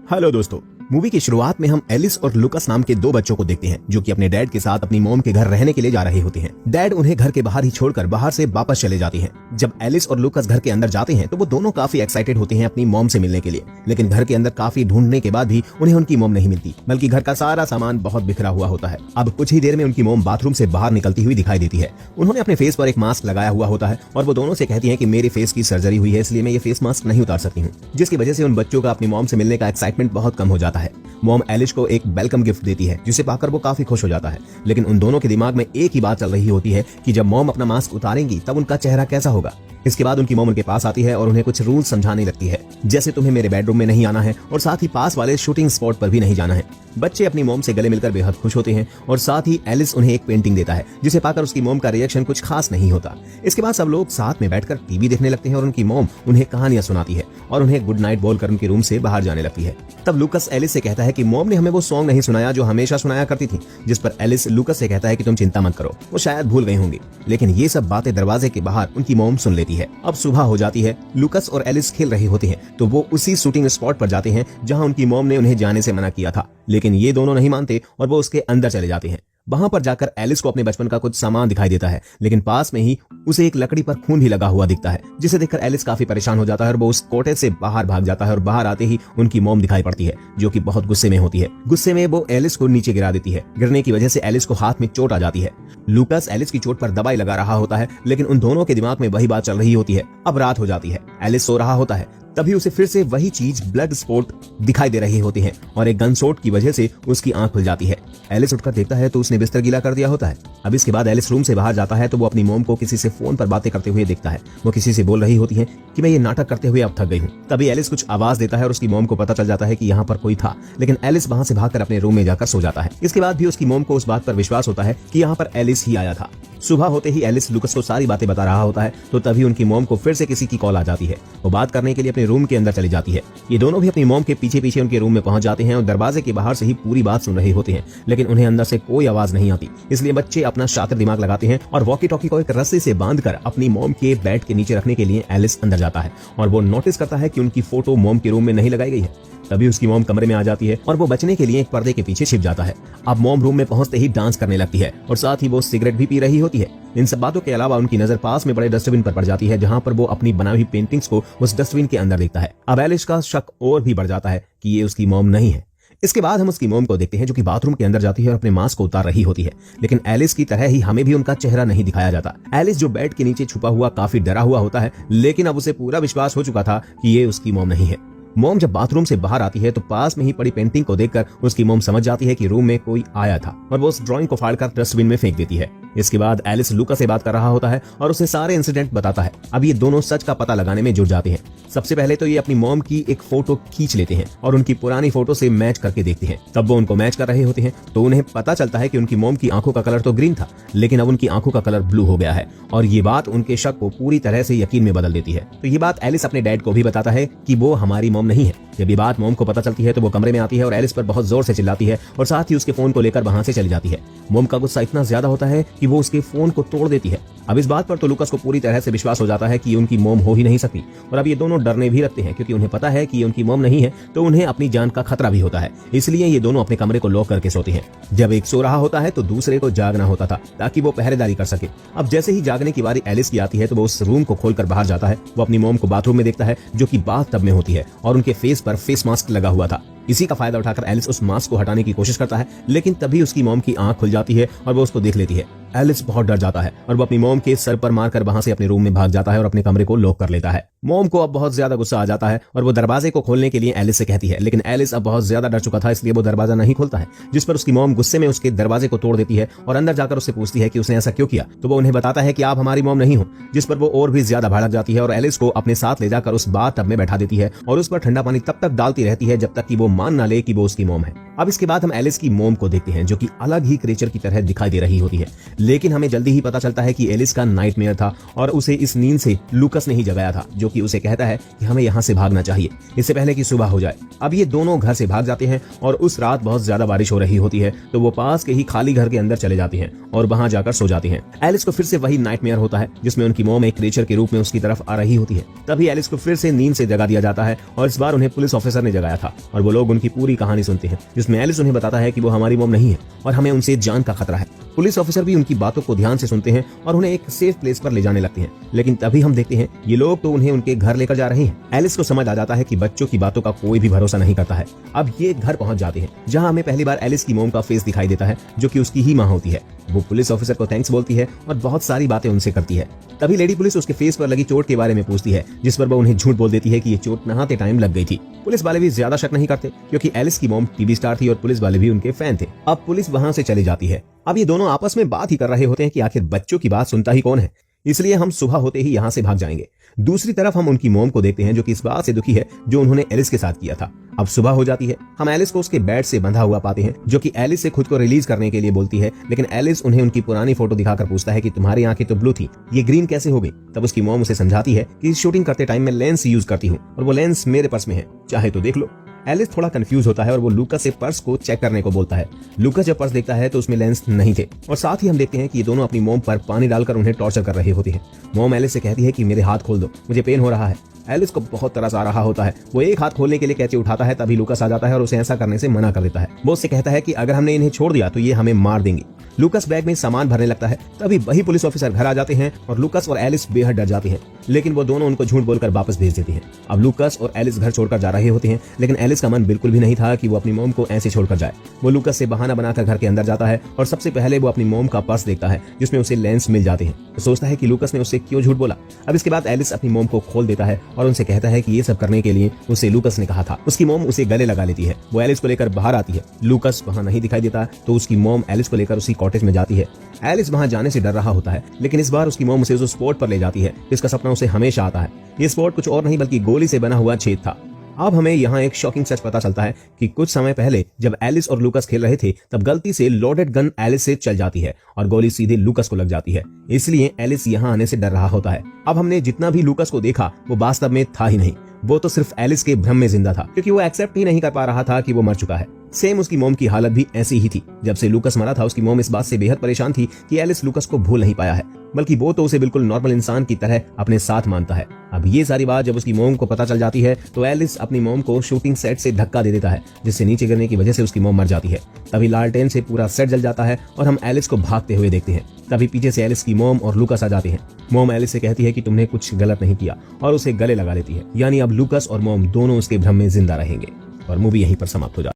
Hello दोस्तों, movie की शुरुआत में हम एलिस और लुकस नाम के दो बच्चों को देखते हैं जो कि अपने डैड के साथ अपनी मॉम के घर रहने के लिए जा रहे होते हैं। डैड उन्हें घर के बाहर ही छोड़कर बाहर से वापस चले जाते हैं। जब एलिस और लुकस घर के अंदर जाते हैं तो वो दोनों काफी एक्साइटेड होते हैं अपनी मॉम से मिलने के लिए, लेकिन घर के अंदर काफी ढूंढने के बाद भी उन्हें उनकी मॉम नहीं मिलती, बल्कि घर का सारा सामान बहुत बिखरा हुआ होता है। अब कुछ ही देर में उनकी मॉम बाथरूम से बाहर निकलती हुई दिखाई देती है। उन्होंने अपने फेस पर एक मास्क लगाया हुआ होता है और वो दोनों से कहती है कि मेरे फेस की सर्जरी हुई है, इसलिए मैं ये फेस मास्क नहीं उतार सकती हूँ, जिसकी वजह से उन बच्चों का अपनी मॉम से मिलने का एक्साइटमेंट बहुत कम हो जाता है। मॉम एलिस को एक वेलकम गिफ्ट देती है जिसे पाकर वो काफी खुश हो जाता है, लेकिन उन दोनों के दिमाग में एक ही बात चल रही होती है कि जब मॉम अपना मास्क उतारेंगी तब उनका चेहरा कैसा होगा। इसके बाद उनकी मॉम उनके पास आती है और उन्हें कुछ रूल्स समझाने लगती है, जैसे तुम्हें मेरे बेडरूम में नहीं आना है और साथ ही पास वाले शूटिंग स्पॉट पर भी नहीं जाना है। बच्चे अपनी मॉम से गले मिलकर बेहद खुश होते हैं और साथ ही एलिस उन्हें एक पेंटिंग देता है जिसे पाकर उसकी मॉम का रिएक्शन कुछ खास नहीं होता। इसके बाद सब लोग साथ में बैठकर टीवी देखने लगते हैं और उनकी मॉम उन्हें कहानियां सुनाती है और उन्हें गुड नाइट बोलकर उनके रूम से बाहर जाने लगती है। तब लुकस एलिस से कहता है कि मॉम ने हमें वो सॉन्ग नहीं सुनाया जो हमेशा सुनाया करती थी, जिस पर एलिस लुकस से कहता है कि तुम चिंता मत करो, वो शायद भूल गई होंगी। लेकिन ये सब बातें दरवाजे के बाहर उनकी मॉम सुन लेती है। अब सुबह हो जाती है। लुकस और एलिस खेल रहे होते हैं तो वो उसी शूटिंग स्पॉट पर जाते हैं जहां उनकी मॉम ने उन्हें जाने से मना किया था, लेकिन ये दोनों नहीं मानते और वो उसके अंदर चले जाते हैं। वहां पर जाकर एलिस को अपने बचपन का कुछ सामान दिखाई देता है, लेकिन पास में ही उसे एक लकड़ी पर खून भी लगा हुआ दिखता है, जिसे देखकर एलिस काफी परेशान हो जाता है और वो उस कोटे से बाहर भाग जाता है और बाहर आते ही उनकी मॉम दिखाई पड़ती है जो कि बहुत गुस्से में होती है। गुस्से में वो एलिस को नीचे गिरा देती है। गिरने की वजह से एलिस को हाथ में चोट आ जाती है। लुकस एलिस की चोट पर दवाई लगा रहा होता है, लेकिन उन दोनों के दिमाग में वही बात चल रही होती है। अब रात हो जाती है। एलिस सो रहा होता है, तभी उसे फिर से वही चीज ब्लड स्पॉट दिखाई दे रही होती है और एक गन शॉट की वजह से उसकी आंख खुल जाती है। एलिस उठकर देखता है तो उसने बिस्तर गीला कर दिया होता है। अब इसके बाद एलिस रूम से बाहर जाता है तो वो अपनी मॉम को किसी से फोन पर बातें करते हुए देखता है। वो किसी से बोल रही होती है कि मैं ये नाटक करते हुए अब थक गई हूँ। तभी एलिस कुछ आवाज देता है और उसकी मॉम को पता चल जाता है कि यहाँ पर कोई था, लेकिन एलिस वहां से भागकर अपने रूम में जाकर सो जाता है। इसके बाद भी उसकी मॉम को उस बात पर विश्वास होता है कि यहाँ पर एलिस ही आया था। सुबह होते ही एलिस लुकस को सारी बातें बता रहा होता है तो तभी उनकी मॉम को फिर से किसी की कॉल आ जाती है। वो बात करने के लिए अपने रूम के अंदर चली जाती है। ये दोनों भी अपनी मॉम के पीछे पीछे उनके रूम में पहुंच जाते हैं और दरवाजे के बाहर से ही पूरी बात सुन रहे होते हैं, लेकिन उन्हें अंदर से कोई आवाज नहीं आती। इसलिए बच्चे अपना शातिर दिमाग लगाते हैं और वॉकी टॉकी को एक रस्सी से बांधकर अपनी मॉम के बेड के नीचे रखने के लिए एलिस अंदर जाता है और वो नोटिस करता है कि उनकी फोटो मॉम के रूम में नहीं लगाई गई है। तभी उसकी मॉम कमरे में आ जाती है और वो बचने के लिए एक पर्दे के पीछे छिप जाता है। अब मॉम रूम में पहुंचते ही डांस करने लगती है और साथ ही वो सिगरेट भी पी रही होती है। इन सब बातों के अलावा उनकी नजर पास में बड़े डस्टबिन पर पड़ जाती है, जहां पर वो अपनी बनाई हुई पेंटिंग्स को उस डस्टबिन के अंदर देखता है। अब एलिस का शक और भी बढ़ जाता है कि ये उसकी मॉम नहीं है। इसके बाद हम उसकी मॉम को देखते हैं जो कि बाथरूम के अंदर जाती है और अपने मास्क को उतार रही होती है, लेकिन एलिस की तरह ही हमें भी उनका चेहरा नहीं दिखाया जाता। एलिस जो बेड के नीचे छुपा हुआ काफी डरा हुआ होता है, लेकिन अब उसे पूरा विश्वास हो चुका था कि ये उसकी मॉम नहीं है। मॉम जब बाथरूम से बाहर आती है तो पास में ही पड़ी पेंटिंग को देखकर उसकी मॉम समझ जाती है कि रूम में कोई आया था और वो उस ड्राइंग को फाड़कर डस्टबिन में फेंक देती है। इसके बाद एलिस लुका से बात कर रहा होता है और उसे सारे इंसिडेंट बताता है। अब ये दोनों सच का पता लगाने में जुट जाते हैं। सबसे पहले तो ये अपनी मॉम की एक फोटो खींच लेते हैं और उनकी पुरानी फोटो से मैच करके देखते हैं। तब वो उनको मैच कर रहे होते हैं तो उन्हें पता चलता है कि उनकी मॉम की आंखों का कलर तो ग्रीन था, लेकिन अब उनकी आंखों का कलर ब्लू हो गया है और ये बात उनके शक को पूरी तरह से यकीन में बदल देती है। तो ये बात एलिस अपने डैड को भी बताता है कि वो हमारी मॉम नहीं है। जब ये बात मॉम को पता चलती है तो वो कमरे में आती है और एलिस पर बहुत जोर से चिल्लाती है और साथ ही उसके फोन को लेकर वहां से चली जाती है। मॉम का गुस्सा इतना ज्यादा होता है कि वो उसके फोन को तोड़ देती है। अब इस बात पर तो लुकस को पूरी तरह से विश्वास हो जाता है कि उनकी मॉम हो ही नहीं सकती और अब ये दोनों डरने भी लगते हैं क्योंकि उन्हें पता है कि ये उनकी मॉम नहीं है तो उन्हें अपनी जान का खतरा भी होता है। इसलिए ये दोनों अपने कमरे को लॉक करके सोते हैं। जब एक सो रहा होता है तो दूसरे को जागना होता था ताकि वो पहरेदारी कर सके। अब जैसे ही जागने की बारी एलिस की आती है तो वो उस रूम को खोलकर बाहर जाता है। वो अपनी मॉम को बाथरूम में देखता है जो कि बाथटब में होती है और उनके फेस पर फेस मास्क लगा हुआ था। इसी का फायदा उठाकर एलिस उस मास्क को हटाने की कोशिश करता है, लेकिन तभी उसकी मॉम की आंख खुल जाती है और वो उसको देख लेती है। एलिस बहुत डर जाता है और वो अपनी मॉम के सर पर मारकर वहां से अपने रूम में भाग जाता है और अपने कमरे को लॉक कर लेता है। मॉम को अब बहुत ज्यादा गुस्सा आ जाता है और वो दरवाजे को खोलने के लिए एलिस से कहती है, लेकिन एलिस अब बहुत ज्यादा डर चुका था इसलिए वो दरवाजा नहीं खोलता है, जिस पर उसकी मॉम गुस्से में उसके दरवाजे को तोड़ देती है और अंदर जाकर उससे पूछती है कि उसने ऐसा क्यों किया। तो वो उन्हें बताता है कि आप हमारी मॉम नहीं हो, जिस पर वो और भी ज्यादा भड़क जाती है और एलिस को अपने साथ ले जाकर उस बाथटब में बैठा देती है और उस पर ठंडा पानी तब तक डालती रहती है जब तक कि वो मान ना ले कि वो उसकी मॉम है। अब इसके बाद हम एलिस की मॉम को देखते हैं जो कि अलग ही क्रिएचर की तरह दिखाई दे रही होती है, लेकिन हमें जल्दी ही पता चलता है कि एलिस का नाइटमेयर था और उसे इस नींद से लुकस ने ही जगाया था, जो कि उसे कहता है कि हमें यहाँ से भागना चाहिए इससे पहले कि सुबह हो जाए। अब ये दोनों घर से भाग जाते हैं और उस रात बहुत ज्यादा बारिश हो रही होती है तो वो पास के ही खाली घर के अंदर चले जाते हैं और वहां जाकर सो जाते हैं। एलिस को फिर से वही नाइटमेयर होता है जिसमें उनकी मॉम एक क्रिएचर के रूप में उसकी तरफ आ रही होती है। तभी एलिस को फिर से नींद से जगा दिया जाता है और इस बार उन्हें पुलिस ऑफिसर ने जगाया था और वो लोग लोग उनकी पूरी कहानी सुनते हैं, जिसमें एलिस उन्हें बताता है कि वो हमारी मॉम नहीं है और हमें उनसे जान का खतरा है। पुलिस ऑफिसर भी उनकी बातों को ध्यान से सुनते हैं और उन्हें एक सेफ प्लेस पर ले जाने लगते हैं। लेकिन तभी हम देखते हैं ये लोग तो उन्हें उनके घर लेकर जा रहे हैं। एलिस को समझ आ जाता है कि बच्चों की बातों का कोई भी भरोसा नहीं करता है। अब ये घर पहुंच जाते हैं जहां हमें पहली बार एलिस की मॉम का फेस दिखाई देता है, जो कि उसकी ही मां होती है। वो पुलिस ऑफिसर को थैंक्स बोलती है और बहुत सारी बातें उनसे करती है। तभी लेडी पुलिस उसके फेस पर लगी चोट के बारे में पूछती है, जिस पर वो उन्हें झूठ बोल देती है कि ये चोट नहाते टाइम लग गई थी। पुलिस वाले भी ज्यादा शक नहीं करते क्योंकि एलिस की मॉम टीवी स्टार थी और पुलिस वाले भी उनके फैन थे। अब पुलिस वहां से चली जाती है। अब ये दोनों आपस में बात ही कर रहे होते हैं कि आखिर बच्चों की बात सुनता ही कौन है, इसलिए हम सुबह होते ही यहाँ से भाग जाएंगे। दूसरी तरफ हम उनकी मॉम को देखते हैं जो कि इस बात से दुखी है जो उन्होंने एलिस के साथ किया था। अब सुबह हो जाती है। हम एलिस को उसके बेड से बंधा हुआ पाते हैं, जो कि एलिस से खुद को रिलीज करने के लिए बोलती है। लेकिन एलिस उन्हें उनकी पुरानी फोटो दिखाकर पूछता है कि तुम्हारी आंखें तो ब्लू थी, ये ग्रीन कैसे हो गई। तब उसकी मॉम उसे समझाती है कि शूटिंग करते टाइम मैं लेंस यूज करती हूँ और वो लेंस मेरे पर्स में है, चाहे तो देख लो। एलिस थोड़ा कंफ्यूज होता है और वो लूकस से पर्स को चेक करने को बोलता है। लूकस जब पर्स देखता है तो उसमें लेंस नहीं थे और साथ ही हम देखते हैं कि ये दोनों अपनी मॉम पर पानी डालकर उन्हें टॉर्चर कर रहे होते हैं। मॉम एलिस से कहती है कि मेरे हाथ खोल दो, मुझे पेन हो रहा है। एलिस को बहुत तरस आ रहा होता है। वो एक हाथ खोलने के लिए कैंची उठाता है, तभी लूकस आ जाता है और उसे ऐसा करने से मना कर देता है। वो उससे कहता है कि अगर हमने इन्हें छोड़ दिया तो ये हमें मार देंगे। लूकस बैग में सामान भरने लगता है। तभी वही पुलिस ऑफिसर घर आ जाते हैं और लूकस और एलिस बेहद डर जाते हैं, लेकिन वो दोनों उनको झूठ बोलकर वापस भेज देती हैं। अब लूकस और एलिस घर छोड़कर जा रहे होते हैं, लेकिन एलिस का मन बिल्कुल भी नहीं था कि वो अपनी मॉम को ऐसे छोड़कर जाए। वो लूकस से बहाना बनाकर घर के अंदर जाता है और सबसे पहले वो अपनी मॉम का पर्स देखता है, जिसमें उसे लेंस मिल जाते हैं। तो सोचता है कि लूकस ने उससे क्यों झूठ बोला। अब इसके बाद एलिस अपनी मॉम को खोल देता है और उनसे कहता है कि ये सब करने के लिए उसे लूकस ने कहा था। उसकी मॉम उसे गले लगा लेती है। वो एलिस को लेकर बाहर आती है। लूकस वहां नहीं दिखाई देता, तो उसकी मॉम एलिस को लेकर उसी कॉटेज में जाती है। एलिस वहां जाने से डर रहा होता है, लेकिन इस बार उसकी मॉम उसे उस स्पॉट पर ले जाती है जिसका सपना उसे हमेशा आता है। ये स्पॉट कुछ और नहीं बल्कि गोली से बना हुआ छेद था। अब हमें यहाँ एक शॉकिंग सच पता चलता है कि कुछ समय पहले जब एलिस और लूकस खेल रहे थे, तब गलती से लोडेड गन एलिस से चल जाती है और गोली सीधे लूकस को लग जाती है। इसलिए एलिस यहाँ आने से डर रहा होता है। अब हमने जितना भी लूकस को देखा वो वास्तव में था ही नहीं, वो तो सिर्फ एलिस के भ्रम में जिंदा था, क्योंकि वो एक्सेप्ट ही नहीं कर पा रहा था कि वो मर चुका है। सेम उसकी मॉम की हालत भी ऐसी ही थी। जब से लूकस मरा था, उसकी मॉम इस बात से बेहद परेशान थी कि एलिस लूकस को भूल नहीं पाया है, बल्कि वो तो उसे बिल्कुल नॉर्मल इंसान की तरह अपने साथ मानता है। अब ये सारी बात जब उसकी मॉम को पता चल जाती है, तो एलिस अपनी मॉम को शूटिंग सेट से धक्का दे देता है, जिससे नीचे गिरने की वजह से उसकी मॉम मर जाती है। तभी लालटेन से पूरा सेट जल जाता है और हम एलिस को भागते हुए देखते हैं। तभी पीछे से एलिस की मॉम और लूकस आ जाते हैं। मॉम एलिस से कहती है कि तुमने कुछ गलत नहीं किया और उसे गले लगा लेती है। यानी अब लूकस और मॉम दोनों उसके भ्रम में जिंदा रहेंगे और मूवी यहीं पर समाप्त हो जाती है।